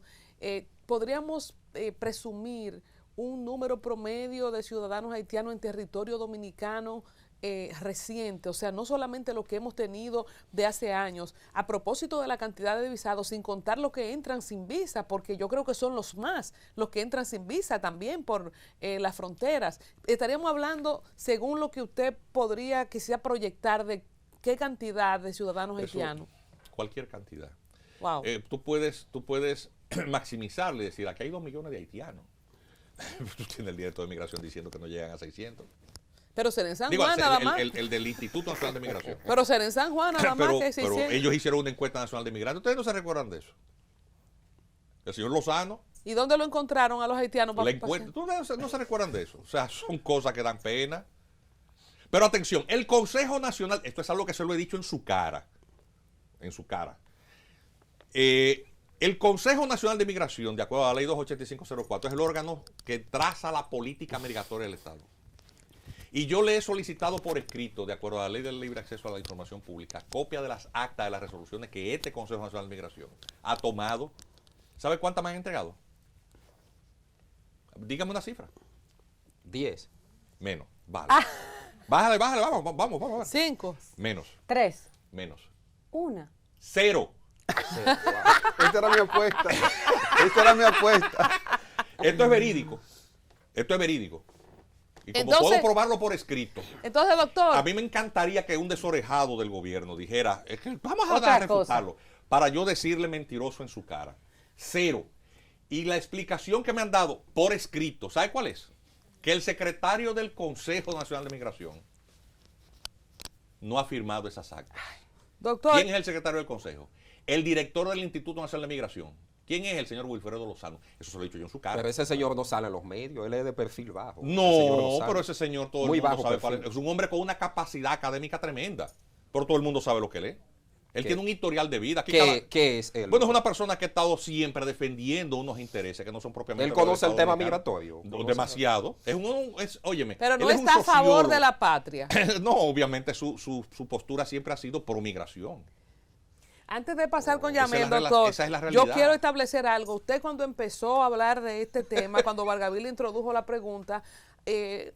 podríamos presumir un número promedio de ciudadanos haitianos en territorio dominicano reciente, o sea, no solamente lo que hemos tenido de hace años, a propósito de la cantidad de visados, sin contar los que entran sin visa, porque yo creo que son los que entran sin visa también por las fronteras. Estaríamos hablando, según lo que usted podría quizá proyectar, de qué cantidad de ciudadanos haitianos. Cualquier cantidad. Wow. Tú puedes maximizarle y decir, aquí hay 2 millones de haitianos. Tiene el director de migración diciendo que no llegan a 600. Pero será en San Juan nada más. El del Instituto Nacional de Migración. Pero será en San Juan nada más que 600. Pero ellos hicieron una encuesta nacional de migrantes. Ustedes no se recuerdan de eso. El señor Lozano. ¿Y dónde lo encontraron a los haitianos? La encuesta. ¿Ustedes no se recuerdan de eso? O sea, son cosas que dan pena. Pero atención, el Consejo Nacional, esto es algo que se lo he dicho en su cara. En su cara. El Consejo Nacional de Migración, de acuerdo a la ley 28504, es el órgano que traza la política migratoria del Estado. Y yo le he solicitado por escrito, de acuerdo a la ley del libre acceso a la información pública, copia de las actas de las resoluciones que este Consejo Nacional de Migración ha tomado. ¿Sabe cuántas me han entregado? Dígame una cifra. 10. Menos. Vale. Bájale, vamos. 5. Menos. 3. Menos. 1. 0. Esta era mi apuesta. Esto es verídico. Y como Entonces, puedo probarlo por escrito, Entonces, doctor. a mí me encantaría que un desorejado del gobierno dijera, es que vamos a Otra refutarlo, para yo decirle mentiroso en su cara. 0. Y la explicación que me han dado por escrito, ¿sabe cuál es? Que el secretario del Consejo Nacional de Migración no ha firmado esas actas. Doctor. ¿Quién es el secretario del Consejo? El director del Instituto Nacional de Migración. ¿Quién es el señor Wilfredo Lozano? Eso se lo he dicho yo en su cara. Pero ese señor no sale en los medios, él es de perfil bajo. No, pero ese señor todo Muy el mundo bajo sabe perfil. cuál es. Es un hombre con una capacidad académica tremenda, pero todo el mundo sabe lo que lee. Él ¿Qué? tiene un historial de vida. Aquí ¿Qué es él? Bueno, es una persona que ha estado siempre defendiendo unos intereses que no son propiamente... Él los del conoce el Estado tema dominicano. migratorio. Demasiado. Óyeme. Pero no él es un está a favor sociólogo. de la patria. No, obviamente su postura siempre ha sido pro migración. Antes de pasar con esa es Yamel, la doctor, esa es la yo realidad. quiero establecer algo. Usted cuando empezó a hablar de este tema, cuando Vargaville introdujo la pregunta,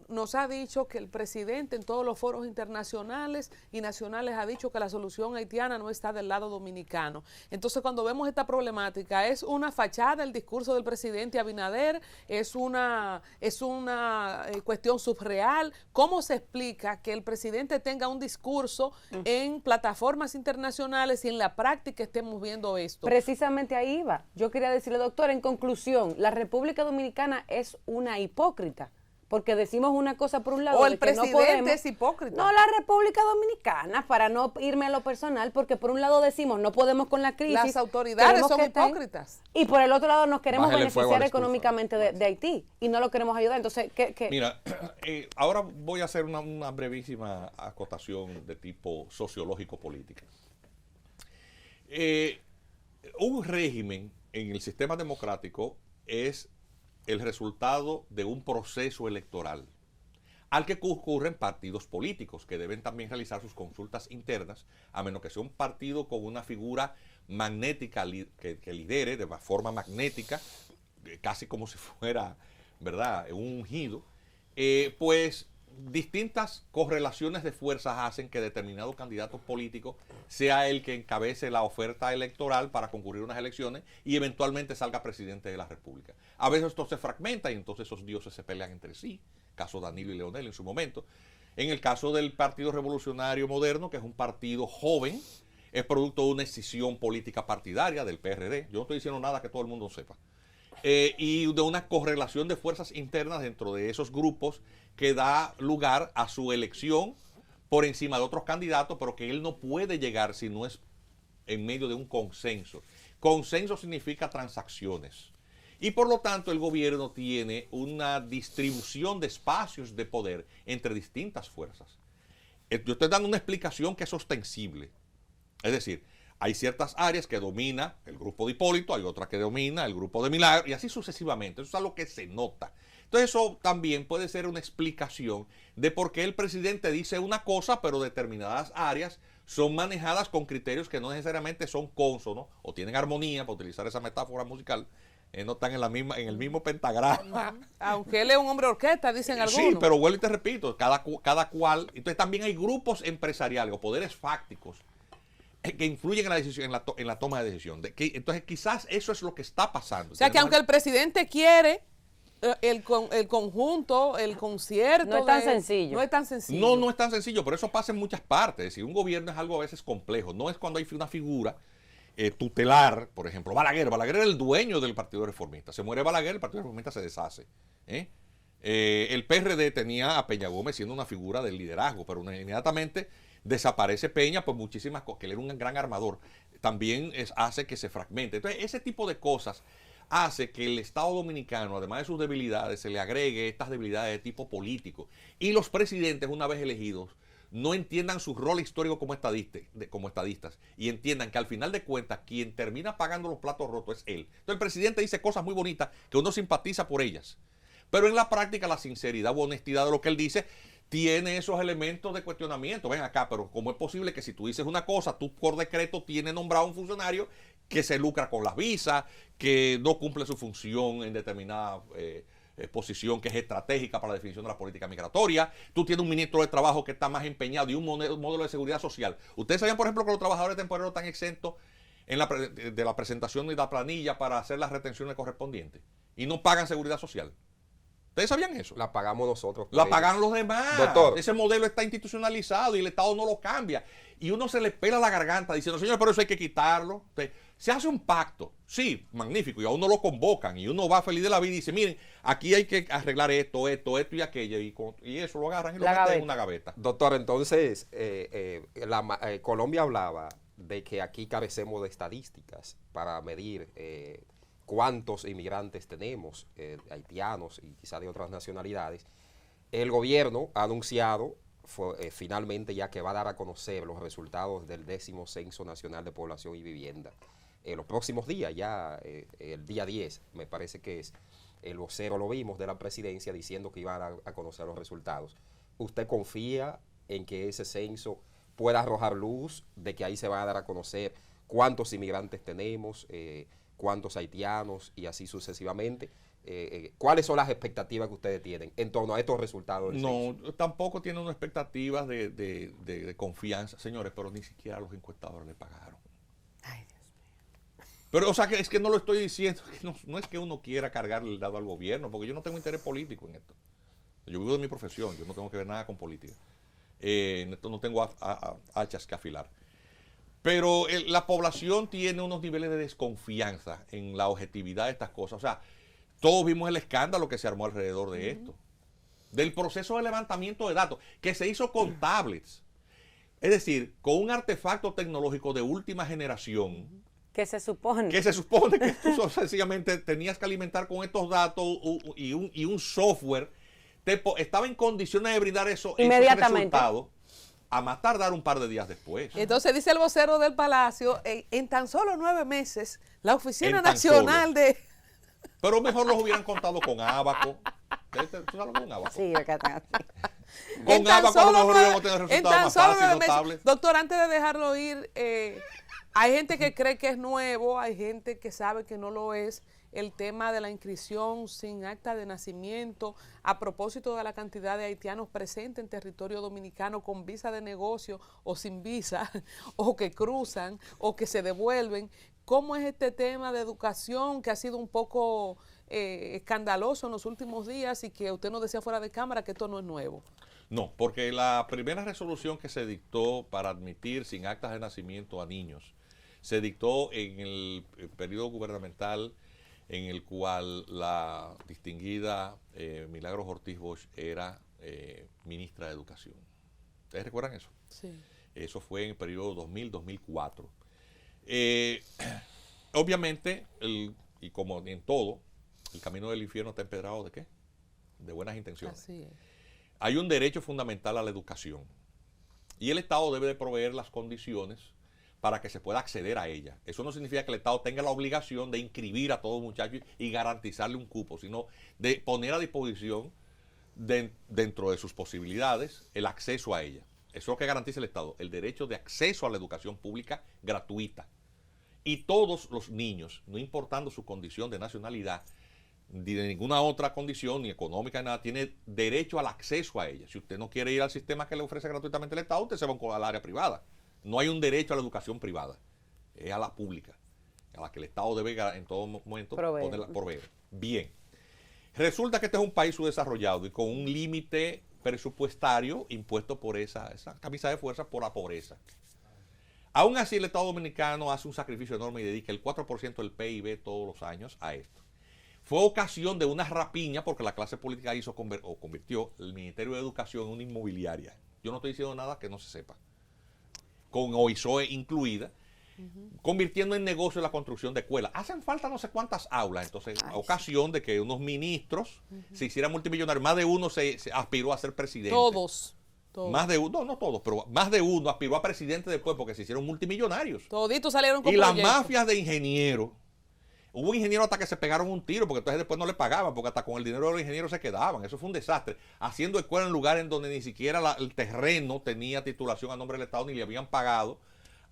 nos ha dicho que el presidente en todos los foros internacionales y nacionales ha dicho que la solución haitiana no está del lado dominicano. Entonces, cuando vemos esta problemática, ¿es una fachada el discurso del presidente Abinader? ¿Es una cuestión subreal? ¿Cómo se explica que el presidente tenga un discurso en plataformas internacionales y en la práctica estemos viendo esto? Precisamente ahí va. Yo quería decirle, doctor, en conclusión, la República Dominicana es una hipócrita. Porque decimos una cosa por un lado. O el de que presidente no podemos, es hipócrita. No, la República Dominicana, para no irme a lo personal, porque por un lado decimos no podemos con la crisis. Las autoridades son que hipócritas. Y por el otro lado nos queremos Bájale fuego a beneficiar la estufa. económicamente de Haití y no lo queremos ayudar. Entonces, ¿qué? Mira, ahora voy a hacer una brevísima acotación de tipo sociológico-política. Un régimen en el sistema democrático es el resultado de un proceso electoral al que concurren partidos políticos que deben también realizar sus consultas internas, a menos que sea un partido con una figura magnética que lidere de forma magnética, casi como si fuera, ¿verdad?, un ungido, pues distintas correlaciones de fuerzas hacen que determinado candidato político sea el que encabece la oferta electoral para concurrir a unas elecciones y eventualmente salga presidente de la República. A veces esto se fragmenta y entonces esos dioses se pelean entre sí, caso Danilo y Leonel en su momento. En el caso del Partido Revolucionario Moderno, que es un partido joven, es producto de una escisión política partidaria del PRD. Yo no estoy diciendo nada que todo el mundo sepa. Y de una correlación de fuerzas internas dentro de esos grupos que da lugar a su elección por encima de otros candidatos, pero que él no puede llegar si no es en medio de un consenso. Consenso significa transacciones. Y por lo tanto el gobierno tiene una distribución de espacios de poder entre distintas fuerzas. Yo estoy dando una explicación que es ostensible. Es decir, hay ciertas áreas que domina el grupo de Hipólito, hay otras que domina el grupo de Milagro, y así sucesivamente. Eso es algo que se nota. Entonces eso también puede ser una explicación de por qué el presidente dice una cosa, pero determinadas áreas son manejadas con criterios que no necesariamente son cónsonos o tienen armonía, para utilizar esa metáfora musical, no están en el mismo pentagrama. Aunque él es un hombre orquesta, dicen algunos. Sí, pero vuelvo y te repito, cada cual. Entonces también hay grupos empresariales o poderes fácticos que influyen en la decisión, en la toma de decisión. Entonces quizás eso es lo que está pasando. O sea que aunque el presidente quiere el conjunto, el concierto. No es tan sencillo. No es tan sencillo. No es tan sencillo, pero eso pasa en muchas partes. Es decir, un gobierno es algo a veces complejo. No es cuando hay una figura tutelar, por ejemplo, Balaguer. Balaguer era el dueño del Partido Reformista. Se muere Balaguer, el Partido Reformista se deshace. El PRD tenía a Peña Gómez siendo una figura del liderazgo, pero inmediatamente desaparece Peña por muchísimas cosas, que él era un gran armador. También hace que se fragmente. Entonces, ese tipo de cosas hace que el Estado Dominicano, además de sus debilidades, se le agregue estas debilidades de tipo político. Y los presidentes, una vez elegidos, no entiendan su rol histórico como estadistas y entiendan que al final de cuentas quien termina pagando los platos rotos es él. Entonces el presidente dice cosas muy bonitas que uno simpatiza por ellas, pero en la práctica la sinceridad o honestidad de lo que él dice tiene esos elementos de cuestionamiento. Ven acá, pero ¿cómo es posible que si tú dices una cosa, tú por decreto tienes nombrado a un funcionario que se lucra con las visas, que no cumple su función en determinada posición que es estratégica para la definición de la política migratoria? Tú tienes un ministro de Trabajo que está más empeñado y un modelo de seguridad social. Ustedes sabían, por ejemplo, que los trabajadores temporeros están exentos de la presentación de la planilla para hacer las retenciones correspondientes y no pagan seguridad social. ¿Ustedes sabían eso? La pagamos nosotros. La pagan los demás. Doctor. Ese modelo está institucionalizado y el Estado no lo cambia. Y uno se le pela la garganta diciendo, señor, pero eso hay que quitarlo. Se hace un pacto, sí, magnífico, y a uno lo convocan y uno va feliz de la vida y dice, miren, aquí hay que arreglar esto y aquello, y eso lo agarran y lo meten en una gaveta. Doctor, entonces, Colombia hablaba de que aquí carecemos de estadísticas para medir cuántos inmigrantes tenemos, haitianos y quizá de otras nacionalidades. El gobierno ha anunciado finalmente ya que va a dar a conocer los resultados del 10º Censo Nacional de Población y Vivienda. Los próximos días, ya el día 10, me parece que es, el vocero lo vimos de la presidencia diciendo que iba a conocer los resultados. ¿Usted confía en que ese censo pueda arrojar luz de que ahí se va a dar a conocer cuántos inmigrantes tenemos, cuántos haitianos y así sucesivamente. ¿Cuáles son las expectativas que ustedes tienen en torno a estos resultados del censo? No, tampoco tienen unas expectativas de confianza, señores, pero ni siquiera los encuestadores le pagaron. Ay, Dios mío. Pero, o sea, que es que no lo estoy diciendo, que no es que uno quiera cargarle el dado al gobierno, porque yo no tengo interés político en esto. Yo vivo de mi profesión, yo no tengo que ver nada con política. En esto no tengo hachas que afilar. Pero la población tiene unos niveles de desconfianza en la objetividad de estas cosas. O sea, todos vimos el escándalo que se armó alrededor de esto. Del proceso de levantamiento de datos, que se hizo con tablets. Es decir, con un artefacto tecnológico de última generación. ¿Qué se supone? Que se supone que tú sencillamente tenías que alimentar con estos datos y un software. Estaba en condiciones de brindar esos resultados a más tardar un par de días después. Entonces dice el vocero del Palacio, en tan solo 9 meses, la Oficina Nacional de... Pero mejor los hubieran contado con Abaco. ¿Tú sabes con Abaco? Sí, acá. Con Abaco a lo mejor íbamos a tener resultados más fáciles, notables. Doctor, antes de dejarlo ir, hay gente que cree que es nuevo, hay gente que sabe que no lo es, el tema de la inscripción sin acta de nacimiento a propósito de la cantidad de haitianos presentes en territorio dominicano con visa de negocio o sin visa, o que cruzan o que se devuelven. ¿Cómo es este tema de educación que ha sido un poco escandaloso en los últimos días y que usted nos decía fuera de cámara que esto no es nuevo? No, porque la primera resolución que se dictó para admitir sin actas de nacimiento a niños se dictó en el periodo gubernamental en el cual la distinguida Milagros Ortiz Bosch era ministra de Educación. ¿Ustedes recuerdan eso? Sí. Eso fue en el periodo 2000-2004. Obviamente, y como en todo, el camino del infierno está empedrado ¿de qué? De buenas intenciones. Así es. Hay un derecho fundamental a la educación y el Estado debe de proveer las condiciones para que se pueda acceder a ella. Eso no significa que el Estado tenga la obligación de inscribir a todo muchacho y garantizarle un cupo, sino de poner a disposición dentro de sus posibilidades el acceso a ella. Eso es lo que garantiza el Estado, el derecho de acceso a la educación pública gratuita. Y todos los niños, no importando su condición de nacionalidad, ni de ninguna otra condición, ni económica, ni nada, tiene derecho al acceso a ella. Si usted no quiere ir al sistema que le ofrece gratuitamente el Estado, usted se va al área privada. No hay un derecho a la educación privada, es a la pública, a la que el Estado debe en todo momento proveer. Bien, resulta que este es un país subdesarrollado y con un límite presupuestario impuesto por esa camisa de fuerza por la pobreza. Aún así, el Estado dominicano hace un sacrificio enorme y dedica el 4% del PIB todos los años a esto. Fue ocasión de una rapiña porque la clase política convirtió el Ministerio de Educación en una inmobiliaria. Yo no estoy diciendo nada que no se sepa. Con OISOE incluida, convirtiendo en negocio la construcción de escuelas. Hacen falta no sé cuántas aulas. Entonces, ocasión de que unos ministros se hicieran multimillonarios. Más de uno se aspiró a ser presidente. Todos. Más de uno, no todos, pero más de uno aspiró a presidente después porque se hicieron multimillonarios. Toditos salieron con Y las proyectos. mafias de ingenieros, hubo ingenieros hasta que se pegaron un tiro porque entonces después no le pagaban porque hasta con el dinero de los ingenieros se quedaban. Eso fue un desastre. Haciendo escuelas en lugares en donde ni siquiera el terreno tenía titulación a nombre del Estado ni le habían pagado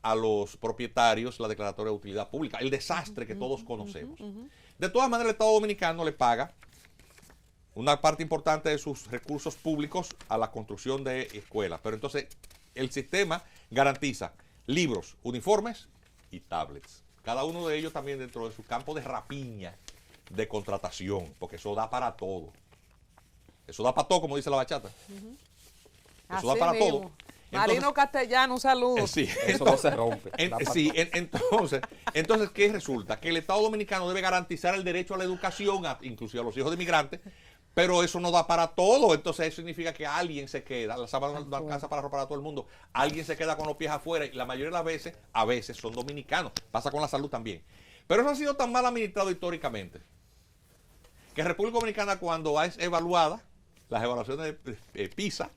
a los propietarios la declaratoria de utilidad pública. El desastre que todos conocemos. De todas maneras, el Estado dominicano le paga una parte importante de sus recursos públicos a la construcción de escuelas. Pero entonces el sistema garantiza libros, uniformes y tablets. Cada uno de ellos también dentro de su campo de rapiña, de contratación, porque eso da para todo. Eso da para todo, como dice la bachata. Eso da Así para mismo. todo. Marino Castellano, un saludo. Sí, Eso no se rompe. Entonces, ¿qué resulta? Que el Estado dominicano debe garantizar el derecho a la educación, inclusive a los hijos de migrantes, pero eso no da para todo. Entonces eso significa que alguien se queda, la sábana no alcanza para ropa para todo el mundo, alguien se queda con los pies afuera y la mayoría de las veces, a veces son dominicanos. Pasa con la salud también. Pero eso ha sido tan mal administrado históricamente que República Dominicana, cuando es evaluada, las evaluaciones de PISA,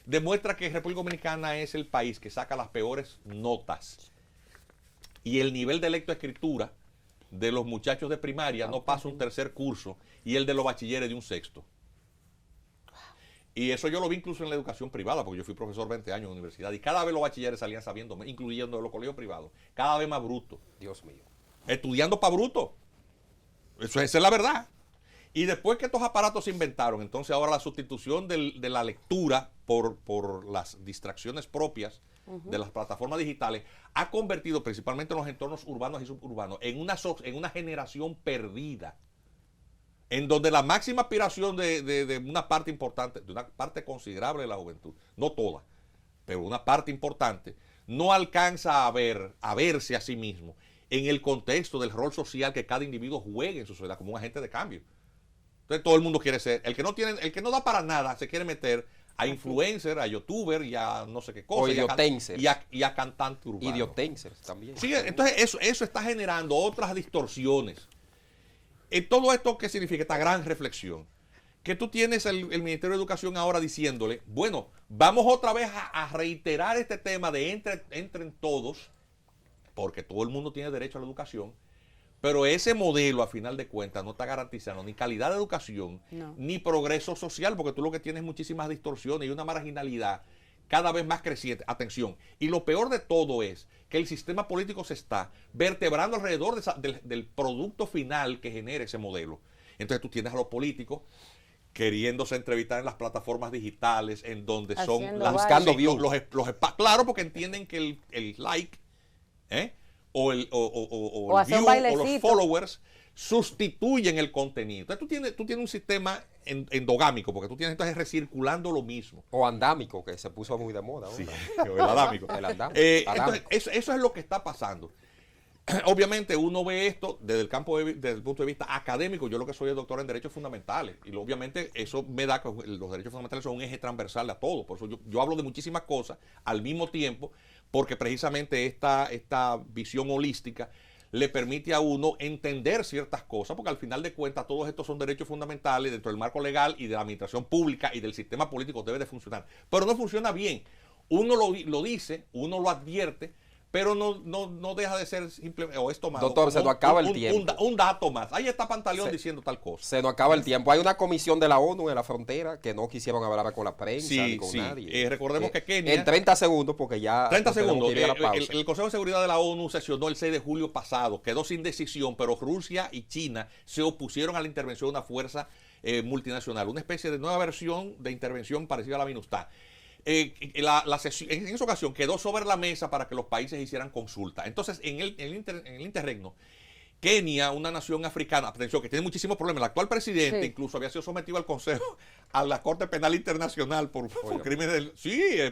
demuestra que República Dominicana es el país que saca las peores notas y el nivel de lectoescritura de los muchachos de primaria no pasa un tercer curso y el de los bachilleres de un sexto. Y eso yo lo vi incluso en la educación privada, porque yo fui profesor 20 años en la universidad, y cada vez los bachilleres salían sabiendo, incluyendo los colegios privados, cada vez más brutos. Dios mío. Estudiando para bruto. Esa es la verdad. Y después que estos aparatos se inventaron, entonces ahora la sustitución de la lectura por las distracciones propias de las plataformas digitales ha convertido principalmente en los entornos urbanos y suburbanos en una generación perdida, en donde la máxima aspiración de una parte importante, de una parte considerable de la juventud, no toda, pero una parte importante, no alcanza a verse a sí mismo en el contexto del rol social que cada individuo juegue en su sociedad como un agente de cambio. Entonces todo el mundo quiere ser, el que no da para nada se quiere meter a influencer, a youtuber y a no sé qué cosa. O idiotencers. Y a cantante urbano. Idiotencers también. Sí, entonces eso está generando otras distorsiones. Todo esto, ¿qué significa? Esta gran reflexión. Que tú tienes el Ministerio de Educación ahora diciéndole, bueno, vamos otra vez a reiterar este tema de entren todos, porque todo el mundo tiene derecho a la educación, pero ese modelo, a final de cuentas, no está garantizando ni calidad de educación, ni progreso social, porque tú lo que tienes es muchísimas distorsiones y una marginalidad cada vez más creciente. Atención. Y lo peor de todo es que el sistema político se está vertebrando alrededor del producto final que genera ese modelo. Entonces tú tienes a los políticos queriéndose entrevistar en las plataformas digitales, en donde buscando views. Claro, porque entienden que el like, o el hacer view, o los followers sustituyen el contenido. Entonces tú tienes un sistema endogámico, porque tú tienes entonces recirculando lo mismo. O andámico, que se puso muy de moda. Sí, el adámico. Entonces, eso es lo que está pasando. Obviamente uno ve esto desde el punto de vista académico. Yo lo que soy es doctor en Derechos Fundamentales y obviamente eso me da que los derechos fundamentales son un eje transversal a todo. Por eso yo hablo de muchísimas cosas al mismo tiempo, porque precisamente esta visión holística le permite a uno entender ciertas cosas, porque al final de cuentas todos estos son derechos fundamentales dentro del marco legal y de la administración pública y del sistema político debe de funcionar. Pero no funciona bien. Uno lo dice, uno lo advierte, pero no deja de ser simplemente, o es tomado. Doctor, se nos acaba el tiempo. Un dato más. Ahí está Pantaleón diciendo tal cosa. Se nos acaba el tiempo. Hay una comisión de la ONU en la frontera que no quisieron hablar con la prensa ni con nadie. Recordemos que Kenia... En 30 segundos, porque ya... 30 segundos. El Consejo de Seguridad de la ONU sesionó el 6 de julio pasado. Quedó sin decisión, pero Rusia y China se opusieron a la intervención de una fuerza multinacional. Una especie de nueva versión de intervención parecida a la MINUSTAH. La sesión, en esa ocasión quedó sobre la mesa para que los países hicieran consulta. Entonces, en el interregno, Kenia, una nación africana, atención, que tiene muchísimos problemas. El actual presidente incluso había sido sometido al Consejo, a la Corte Penal Internacional por crímenes.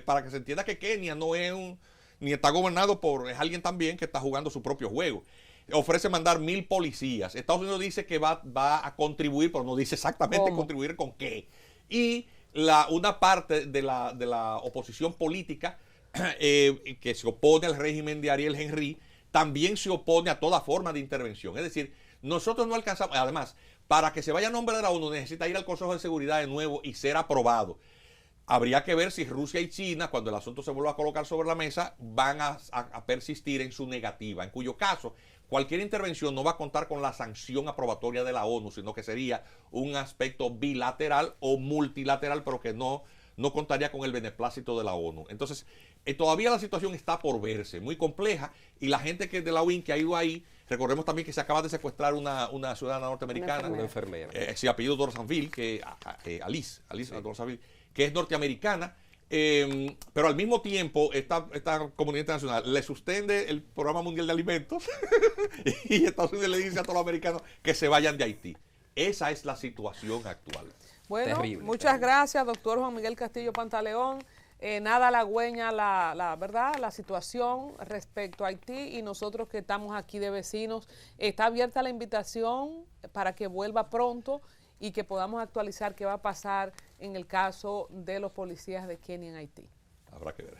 Para que se entienda que Kenia no es ni está gobernado es alguien también que está jugando su propio juego. Ofrece mandar 1,000 policías. Estados Unidos dice que va a contribuir, pero no dice exactamente contribuir con qué. Y una parte de la oposición política que se opone al régimen de Ariel Henry también se opone a toda forma de intervención. Es decir, nosotros no alcanzamos, además, para que se vaya a nombre de la ONU necesita ir al Consejo de Seguridad de nuevo y ser aprobado. Habría que ver si Rusia y China, cuando el asunto se vuelva a colocar sobre la mesa, van a persistir en su negativa, en cuyo caso cualquier intervención no va a contar con la sanción aprobatoria de la ONU, sino que sería un aspecto bilateral o multilateral, pero que no contaría con el beneplácito de la ONU. Entonces, todavía la situación está por verse, muy compleja, y la gente que de la UIN que ha ido ahí, recordemos también que se acaba de secuestrar una ciudadana norteamericana, una enfermera, sí, apellido Dorsonville, Alice Dorsonville, que es norteamericana, pero al mismo tiempo esta comunidad internacional le suspende el Programa Mundial de Alimentos y Estados Unidos le dice a todos los americanos que se vayan de Haití. Esa es la situación actual. Bueno, Terrible, muchas gracias, doctor Juan Miguel Castillo Pantaleón. Nada halagüeña la situación respecto a Haití, y nosotros que estamos aquí de vecinos, está abierta la invitación para que vuelva pronto y que podamos actualizar qué va a pasar en el caso de los policías de Kenia en Haití. Habrá que ver.